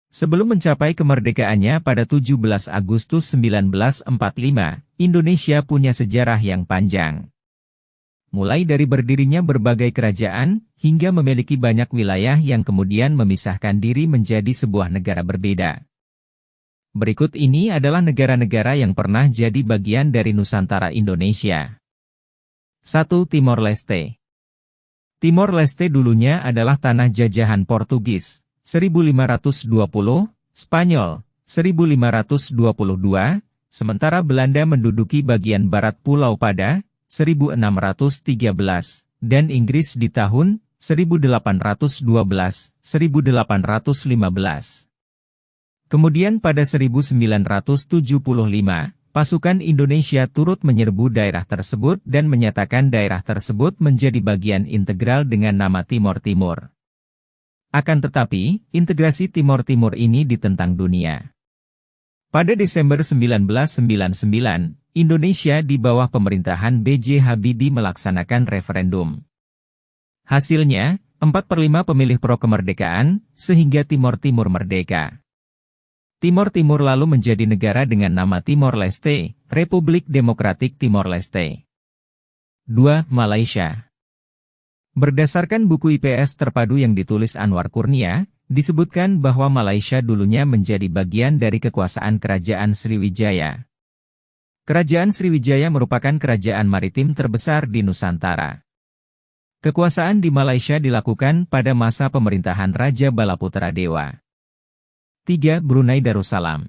Sebelum mencapai kemerdekaannya pada 17 Agustus 1945, Indonesia punya sejarah yang panjang. Mulai dari berdirinya berbagai kerajaan, hingga memiliki banyak wilayah yang kemudian memisahkan diri menjadi sebuah negara berbeda. Berikut ini adalah negara-negara yang pernah jadi bagian dari Nusantara Indonesia. 1. Timor Leste. Timor Leste dulunya adalah tanah jajahan Portugis, 1520, Spanyol, 1522, sementara Belanda menduduki bagian barat Pulau pada 1613, dan Inggris di tahun 1812-1815. Kemudian pada 1975, pasukan Indonesia turut menyerbu daerah tersebut dan menyatakan daerah tersebut menjadi bagian integral dengan nama Timor Timur. Akan tetapi, integrasi Timor Timur ini ditentang dunia. Pada Desember 1999, Indonesia di bawah pemerintahan B.J. Habibie melaksanakan referendum. Hasilnya, 4/5 pemilih pro kemerdekaan, sehingga Timor Timur merdeka. Timor Timur lalu menjadi negara dengan nama Timor Leste, Republik Demokratik Timor Leste. 2. Malaysia. Berdasarkan buku IPS terpadu yang ditulis Anwar Kurnia, disebutkan bahwa Malaysia dulunya menjadi bagian dari kekuasaan Kerajaan Sriwijaya. Kerajaan Sriwijaya merupakan kerajaan maritim terbesar di Nusantara. Kekuasaan di Malaysia dilakukan pada masa pemerintahan Raja Balaputra Dewa. 3. Brunei Darussalam.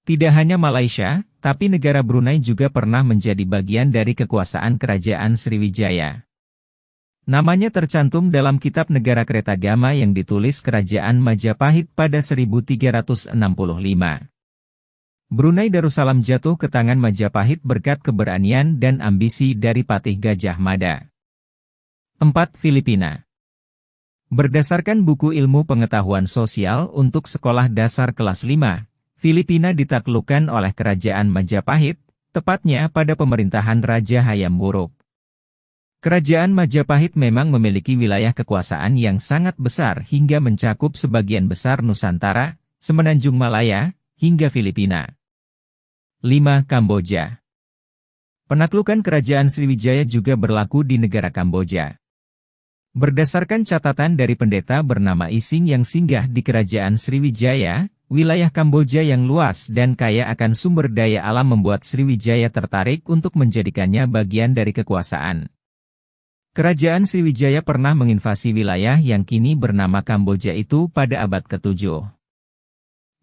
Tidak hanya Malaysia, tapi negara Brunei juga pernah menjadi bagian dari kekuasaan Kerajaan Sriwijaya. Namanya tercantum dalam kitab Negara Kertagama yang ditulis Kerajaan Majapahit pada 1365. Brunei Darussalam jatuh ke tangan Majapahit berkat keberanian dan ambisi dari Patih Gajah Mada. 4. Filipina. Berdasarkan buku Ilmu Pengetahuan Sosial untuk Sekolah Dasar kelas 5, Filipina ditaklukkan oleh Kerajaan Majapahit, tepatnya pada pemerintahan Raja Hayam Wuruk. Kerajaan Majapahit memang memiliki wilayah kekuasaan yang sangat besar hingga mencakup sebagian besar Nusantara, Semenanjung Malaya, hingga Filipina. 5. Kamboja. Penaklukan Kerajaan Sriwijaya juga berlaku di negara Kamboja. Berdasarkan catatan dari pendeta bernama Ising yang singgah di Kerajaan Sriwijaya, wilayah Kamboja yang luas dan kaya akan sumber daya alam membuat Sriwijaya tertarik untuk menjadikannya bagian dari kekuasaan. Kerajaan Sriwijaya pernah menginvasi wilayah yang kini bernama Kamboja itu pada abad ke-7.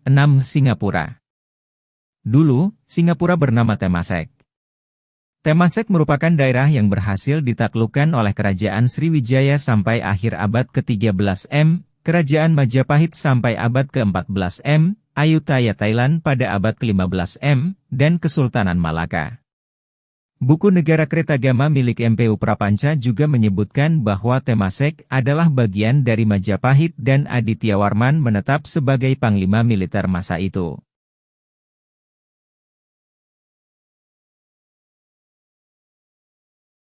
6. Singapura. Dulu, Singapura bernama Temasek. Temasek merupakan daerah yang berhasil ditaklukkan oleh Kerajaan Sriwijaya sampai akhir abad ke-13 M, Kerajaan Majapahit sampai abad ke-14 M, Ayutthaya Thailand pada abad ke-15 M, dan Kesultanan Malaka. Buku Negara Kertagama milik MPU Prapanca juga menyebutkan bahwa Temasek adalah bagian dari Majapahit dan Aditya Warman menetap sebagai panglima militer masa itu.